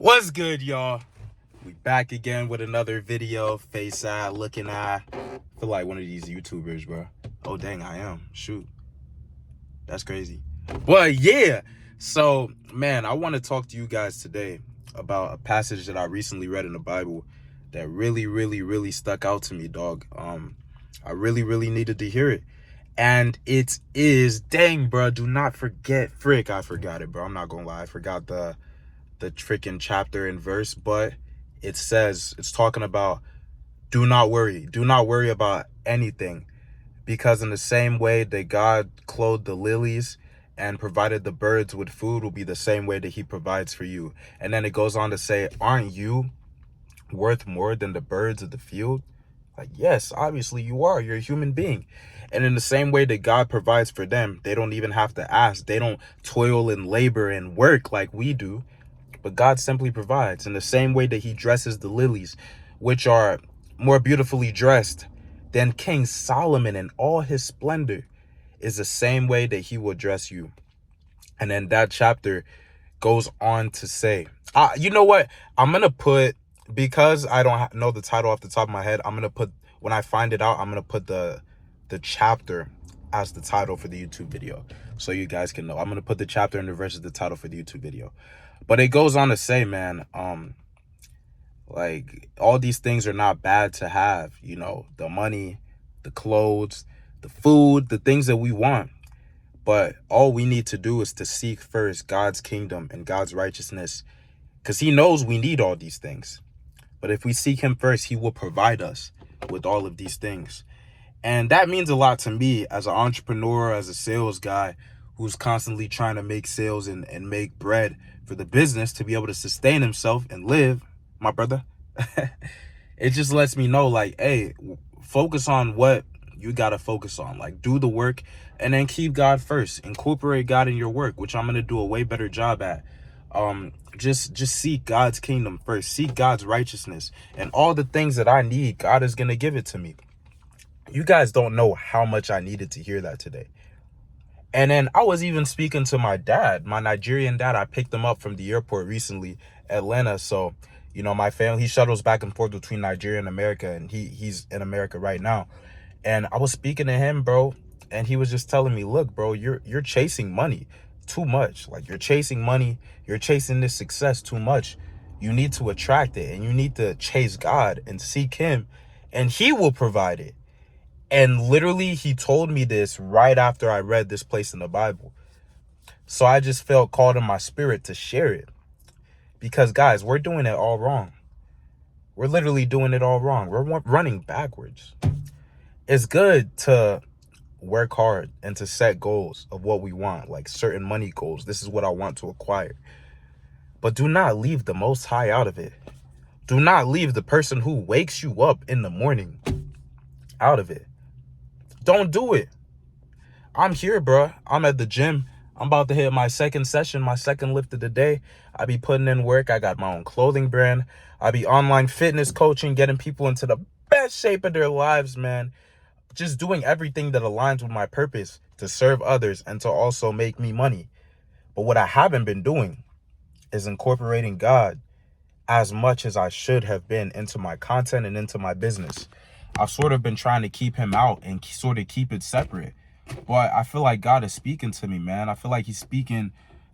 What's good, y'all? We back again with another video. Face eye, looking eye. Feel like one of these YouTubers, bro. Oh, dang, I am. Shoot. That's crazy. But yeah. So, man, I want to talk to you guys today about a passage that I recently read in the Bible that really stuck out to me, dog. I really needed to hear it. And it is, dang, bro, do not forget, I forgot it, bro. I'm not gonna lie. I forgot the freaking chapter and verse, but it says, it's talking about do not worry about anything, because in the same way that God clothed the lilies and provided the birds with food will be the same way that he provides for you. And then it goes on to say, aren't you worth more than the birds of the field? Like, yes, obviously you are. You're a human being. And in the same way that God provides for them, they don't even have to ask. They don't toil and labor and work like we do. But God simply provides in the same way that he dresses the lilies, which are more beautifully dressed than King Solomon in all his splendor, is the same way that he will dress you. And then that chapter goes on to say, you know what? I'm going to put, because I don't know the title off the top of my head, I'm going to put, when I find it out, I'm going to put the chapter as the title for the YouTube video, so you guys can know. I'm going to put the chapter and the verse as the title for the YouTube video. But it goes on to say, man, like, all these things are not bad to have, you know, the money, the clothes, the food, the things that we want. But all we need to do is to seek first God's kingdom and God's righteousness, because he knows we need all these things. But if we seek him first, he will provide us with all of these things. And that means a lot to me as an entrepreneur, as a sales guy who's constantly trying to make sales and make bread for the business to be able to sustain himself and live, my brother. It just lets me know, like, hey, focus on what you got to focus on. Like, do the work and then keep God first. Incorporate God in your work, which I'm going to do a way better job at. Just seek God's kingdom first. Seek God's righteousness. And all the things that I need, God is going to give it to me. You guys don't know how much I needed to hear that today. And then I was even speaking to my dad, my Nigerian dad. I picked him up from the airport recently, Atlanta. So, you know, my family, he shuttles back and forth between Nigeria and America, and he's in America right now. And I was speaking to him, bro, and he was just telling me, look, bro, you're chasing money too much. Like, you're chasing money, you're chasing this success too much. You need to attract it, and you need to chase God and seek him, and he will provide it. And literally, he told me this right after I read this place in the Bible. So I just felt called in my spirit to share it. Because, guys, we're doing it all wrong. We're literally doing it all wrong. We're running backwards. It's good to work hard and to set goals of what we want, like certain money goals. This is what I want to acquire. But do not leave the Most High out of it. Do not leave the person who wakes you up in the morning out of it. Don't do it. I'm here, bro. I'm at the gym. I'm about to hit my second session, my second lift of the day. I be putting in work. I got my own clothing brand. I be online fitness coaching, getting people into the best shape of their lives, man. Just doing everything that aligns with my purpose to serve others and to also make me money. But what I haven't been doing is incorporating God as much as I should have been into my content and into my business. I've sort of been trying to keep him out and sort of keep it separate. But I feel like God is speaking to me, man. I feel like he's speaking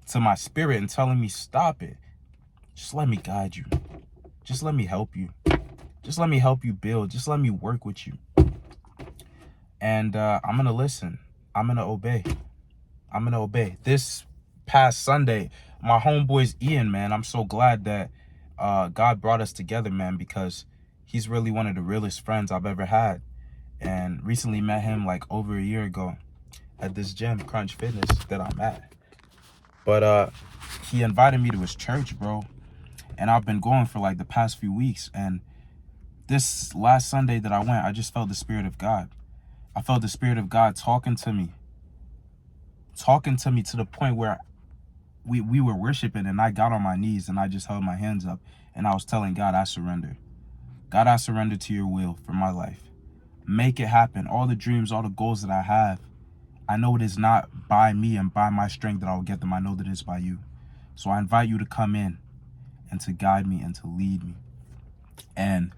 to my spirit and telling me, stop it. Just let me guide you. Just let me help you. Just let me help you build. Just let me work with you. And I'm going to listen. I'm going to obey. I'm going to obey. This past Sunday, my homeboy's Ian, man. I'm so glad that God brought us together, man, because he's really one of the realest friends I've ever had. And recently met him like over a year ago at this gym, Crunch Fitness, that I'm at. But he invited me to his church, bro. And I've been going for like the past few weeks. And this last Sunday that I went, I just felt the Spirit of God. I felt the Spirit of God talking to me to the point where we were worshiping, and I got on my knees and I just held my hands up and I was telling God, I surrender. God, I surrender to your will for my life. Make it happen. All the dreams, all the goals that I have, I know it is not by me and by my strength that I will get them. I know that it's by you. So I invite you to come in and to guide me and to lead me. And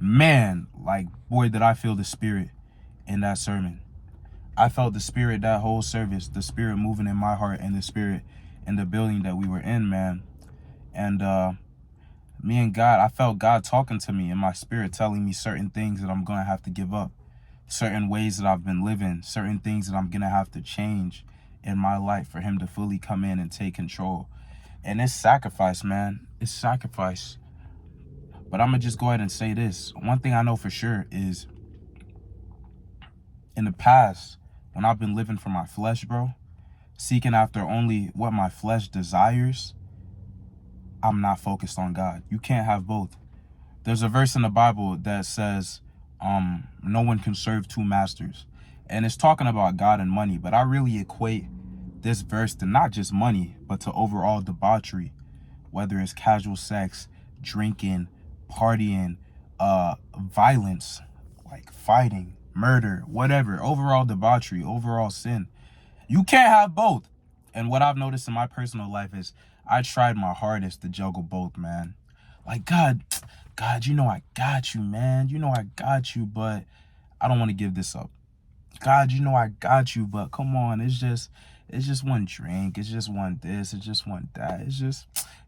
man, like, boy, did I feel the Spirit in that sermon. I felt the Spirit that whole service, the Spirit moving in my heart and the Spirit in the building that we were in, man. And me and God, I felt God talking to me in my spirit, telling me certain things that I'm going to have to give up, certain ways that I've been living, certain things that I'm going to have to change in my life for him to fully come in and take control. And it's sacrifice, man. It's sacrifice. But I'm going to just go ahead and say this. One thing I know for sure is in the past, when I've been living for my flesh, bro, seeking after only what my flesh desires, I'm not focused on God. You can't have both. There's a verse in the Bible that says, no one can serve two masters. And it's talking about God and money, but I really equate this verse to not just money, but to overall debauchery, whether it's casual sex, drinking, partying, violence, like fighting, murder, whatever, overall debauchery, overall sin. You can't have both. And what I've noticed in my personal life is I tried my hardest to juggle both, man. Like, God, you know I got you, man. You know I got you, but I don't want to give this up. God, you know I got you, but come on, it's just one drink. It's just one this. It's just one that. It's just,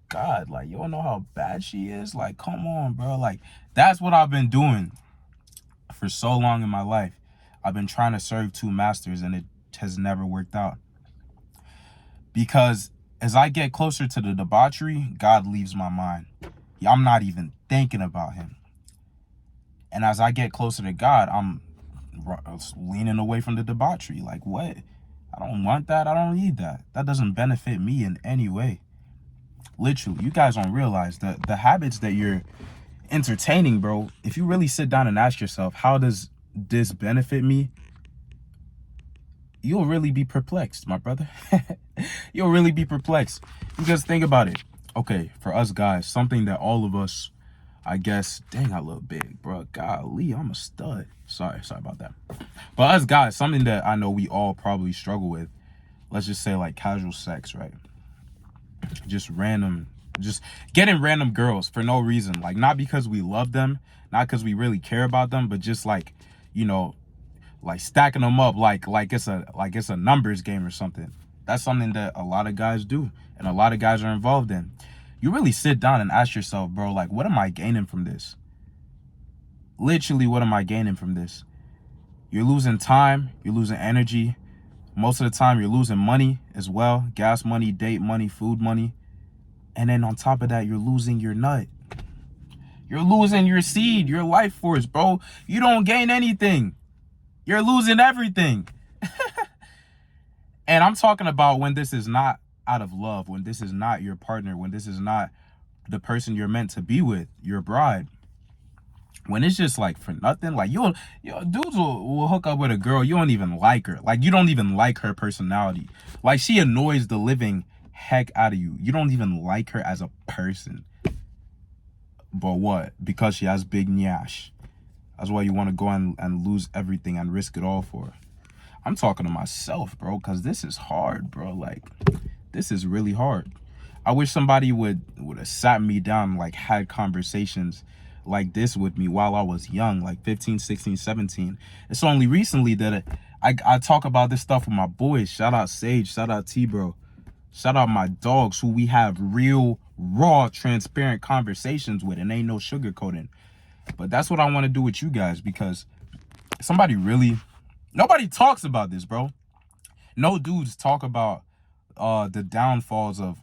God, like, you don't know how bad she is? Like, come on, bro. Like, that's what I've been doing for so long in my life. I've been trying to serve two masters, and it has never worked out. Because as I get closer to the debauchery, God leaves my mind. I'm not even thinking about him. And as I get closer to God, I'm leaning away from the debauchery. Like, what? I don't want that. I don't need that. That doesn't benefit me in any way. Literally, you guys don't realize that the habits that you're entertaining, bro, if you really sit down and ask yourself, how does this benefit me? You'll really be perplexed, my brother. You'll really be perplexed. Because think about it. Okay, for us guys, something that all of us, I guess, dang, I look big, bro. Golly, I'm a stud. Sorry about that. But us guys, something that I know we all probably struggle with, let's just say like casual sex, right? Just getting random girls for no reason. Like, not because we love them, not because we really care about them, but just like, you know, like stacking them up like it's a numbers game or something. That's something that a lot of guys do and a lot of guys are involved in. You really sit down and ask yourself, bro, like, what am I gaining from this? Literally, what am I gaining from this? You're losing time, you're losing energy. Most of the time you're losing money as well. Gas money, date money, food money. And then on top of that, you're losing your nut. You're losing your seed, your life force, bro. You don't gain anything. You're losing everything. And I'm talking about when this is not out of love, when this is not your partner, when this is not the person you're meant to be with, your bride. When it's just like for nothing, like dudes will hook up with a girl, you don't even like her. Like, you don't even like her personality. Like, she annoys the living heck out of you. You don't even like her as a person. But what? Because she has big nyash. That's why you want to go and lose everything and risk it all for her. I'm talking to myself, bro, because this is hard, bro. Like, this is really hard. I wish somebody would have sat me down, like, had conversations like this with me while I was young, like 15, 16, 17. It's only recently that I talk about this stuff with my boys. Shout out Sage, shout out T-Bro, shout out my dogs who we have real, raw, transparent conversations with, and ain't no sugarcoating. But that's what I want to do with you guys, because nobody talks about this, bro. No dudes talk about the downfalls of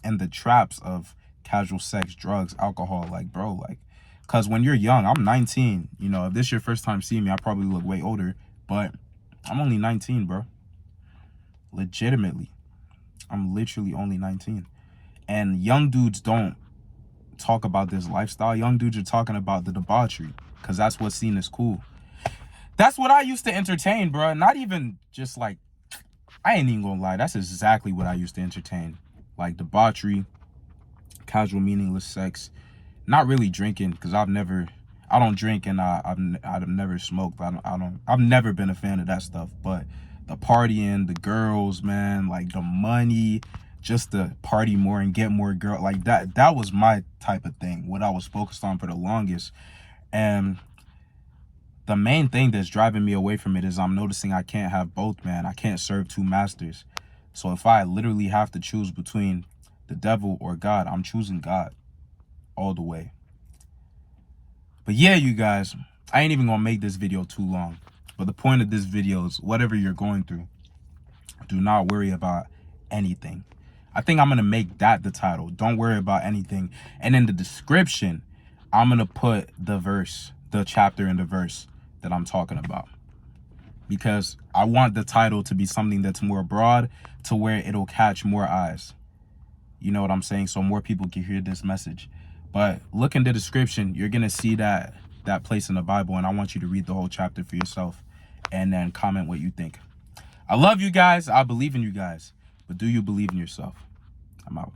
and the traps of casual sex, drugs, alcohol. Like, bro, like, because when you're young, I'm 19. You know, if this is your first time seeing me, I probably look way older, but I'm only 19, bro. Legitimately. I'm literally only 19. And young dudes don't talk about this lifestyle. Young dudes are talking about the debauchery, because that's what's seen as cool. That's what I used to entertain, bro. Not even just like, I ain't even gonna lie, that's exactly what I used to entertain. Like debauchery, casual meaningless sex, not really drinking, because I don't drink, and I've never smoked. I've never been a fan of that stuff. But the partying, the girls, man, like the money, just to party more and get more girl. Like that was my type of thing, what I was focused on for the longest. And the main thing that's driving me away from it is I'm noticing I can't have both, man. I can't serve two masters. So if I literally have to choose between the devil or God, I'm choosing God all the way. But yeah, you guys, I ain't even gonna make this video too long. But the point of this video is, whatever you're going through, do not worry about anything. I think I'm gonna make that the title. Don't worry about anything. And in the description, I'm gonna put the verse, the chapter and the verse that I'm talking about, because I want the title to be something that's more broad, to where it'll catch more eyes. You know what I'm saying? So more people can hear this message. But look in the description, you're gonna see that place in the Bible, and I want you to read the whole chapter for yourself and then comment what you think. I love you guys. I believe in you guys. But do you believe in yourself? I'm out.